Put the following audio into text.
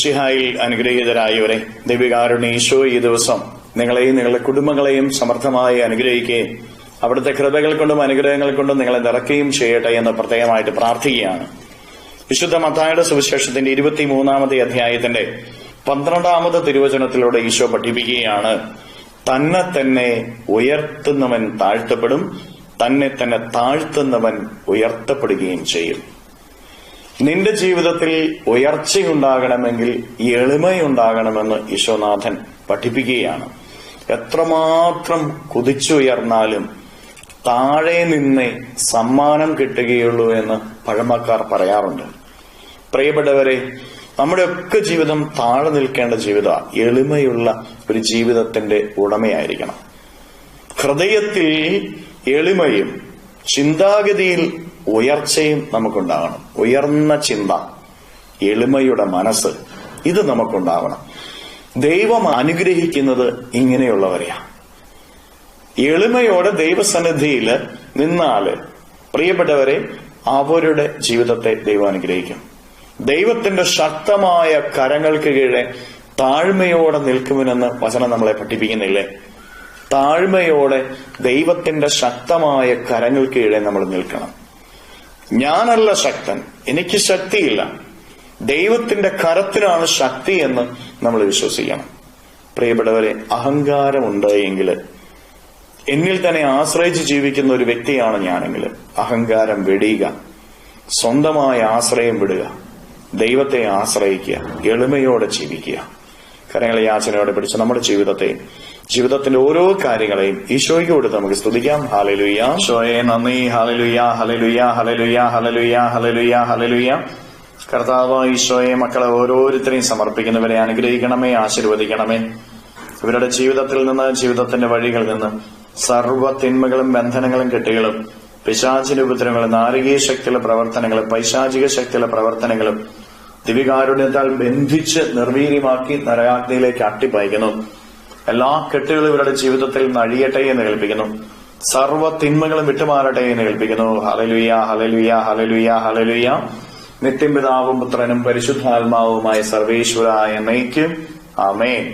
മിശിഹായിൽ അനുഗ്രഹീതരായവരെ, ദൈവികാരുണ്യ ഈശോ ഈ ദിവസം നിങ്ങളെയും നിങ്ങളുടെ കുടുംബങ്ങളെയും സമർത്ഥമായി അനുഗ്രഹിക്കുകയും അവിടുത്തെ കൃപകൾ കൊണ്ടും അനുഗ്രഹങ്ങൾ കൊണ്ടും നിങ്ങളെ നിറയ്ക്കുകയും ചെയ്യട്ടെ എന്ന് പ്രത്യേകമായിട്ട് പ്രാർത്ഥിക്കുകയാണ്. വിശുദ്ധ മത്തായിയുടെ സുവിശേഷത്തിന്റെ 23-ാമത്തെ അധ്യായത്തിന്റെ 12-ാമത് തിരുവചനത്തിലൂടെ ഈശോ പഠിപ്പിക്കുകയാണ്, തന്നെ തന്നെ ഉയർത്തുന്നവൻ താഴ്ത്തപ്പെടും, തന്നെ തന്നെ താഴ്ത്തുന്നവൻ ഉയർത്തപ്പെടുകയും ചെയ്യും. നിന്റെ ജീവിതത്തിൽ ഉയർച്ചയുണ്ടാകണമെങ്കിൽ എളിമയുണ്ടാകണമെന്ന് ഈശോനാഥൻ പഠിപ്പിക്കുകയാണ്. എത്രമാത്രം കുതിച്ചുയർന്നാലും താഴെ നിന്നേ സമ്മാനം കിട്ടുകയുള്ളൂ എന്ന് പഴമക്കാർ പറയാറുണ്ട്. പ്രിയപ്പെട്ടവരെ, നമ്മുടെയൊക്കെ ജീവിതം താഴെ നിൽക്കേണ്ട ജീവിതമാണ്. എളിമയുള്ള ഒരു ജീവിതത്തിന്റെ ഉടമയായിരിക്കണം. ഹൃദയത്തിൽ എളിമയും ചിന്താഗതിയിൽ ഉയർച്ചയും നമുക്കുണ്ടാകണം. ഉയർന്ന ചിന്ത, എളിമയുടെ മനസ്സ്, ഇത് നമുക്കുണ്ടാവണം. ദൈവം അനുഗ്രഹിക്കുന്നത് ഇങ്ങനെയുള്ളവരെയാണ്. എളിമയോടെ ദൈവസന്നിധിയിൽ നിന്നാല് പ്രിയപ്പെട്ടവരെ, അവരുടെ ജീവിതത്തെ ദൈവം അനുഗ്രഹിക്കും. ദൈവത്തിന്റെ ശക്തമായ കരങ്ങൾക്ക് കീഴെ താഴ്മയോടെ നിൽക്കുമെന്ന് വചനം നമ്മളെ പഠിപ്പിക്കുന്നില്ലേ? താഴ്മയോടെ ദൈവത്തിന്റെ ശക്തമായ കരങ്ങൾക്ക് കീഴെ നമ്മൾ നിൽക്കണം. ഞാനല്ല ശക്തൻ, എനിക്ക് ശക്തിയില്ല, ദൈവത്തിന്റെ കരത്തിനാണ് ശക്തി എന്ന് നമ്മൾ വിശ്വസിക്കണം. പ്രിയപ്പെട്ടവരെ, അഹങ്കാരമുണ്ട് എങ്കിൽ, എന്നിൽ തന്നെ ആശ്രയിച്ച് ജീവിക്കുന്ന ഒരു വ്യക്തിയാണ് ഞാനെങ്കിൽ, അഹങ്കാരം വെടിയുക, സ്വന്തമായ ആശ്രയം വിടുക, ദൈവത്തെ ആശ്രയിക്കുക, എളിമയോടെ ജീവിക്കുക. കരങ്ങളെ യാചനയോടെ പിടിച്ച് നമ്മുടെ ജീവിതത്തിന്റെ ഓരോ കാര്യങ്ങളെയും ഈശോയ്ക്ക് കൊടുത്ത് നമുക്ക് സ്തുതിക്കാം. ഹല്ലേലൂയ. ഈശോയെ നന്ദി. ഹല്ലേലൂയ, ഹല്ലേലൂയ, ഹല്ലേലൂയ, ഹല്ലേലൂയ, ഹല്ലേലൂയ, ഹല്ലേലൂയ. കർത്താവ് ഈശോയെ, മക്കളെ ഓരോരുത്തരെയും സമർപ്പിക്കുന്നവരെ അനുഗ്രഹിക്കണമേ, ആശീർവദിക്കണമേ. ഇവരുടെ ജീവിതത്തിൽ നിന്ന്, ജീവിതത്തിന്റെ വഴികളിൽ നിന്ന് സർവ്വ തിന്മകളും ബന്ധനങ്ങളും കെട്ടുകളും പിശാചിന്റെ ഉപദ്രവങ്ങളും നാരകീയ ശക്തിയുള്ള പ്രവർത്തനങ്ങളും പൈശാചിക ശക്തിയുള്ള പ്രവർത്തനങ്ങളും ദിവികാരുണ്യത്താൽ ബന്ധിച്ച് നിർവീര്യമാക്കി നരകാഗ്നിയിലേക്ക് അട്ടിപ്പയക്കുന്നു. എല്ലാ കെട്ടുകളും ഇവരുടെ ജീവിതത്തിൽ നിന്ന് അഴിയട്ടെ എന്ന് കേൾപ്പിക്കുന്നു. സർവ്വ തിന്മകളും വിട്ടുമാറട്ടെ എന്ന് കേൾപ്പിക്കുന്നു. ഹല്ലേലൂയ, ഹല്ലേലൂയ, ഹല്ലേലൂയ, ഹല്ലേലൂയ. നിത്യപിതാവും പുത്രനും പരിശുദ്ധാത്മാവുമായ സർവേശ്വരായ എന്നേക്കും ആമേൻ.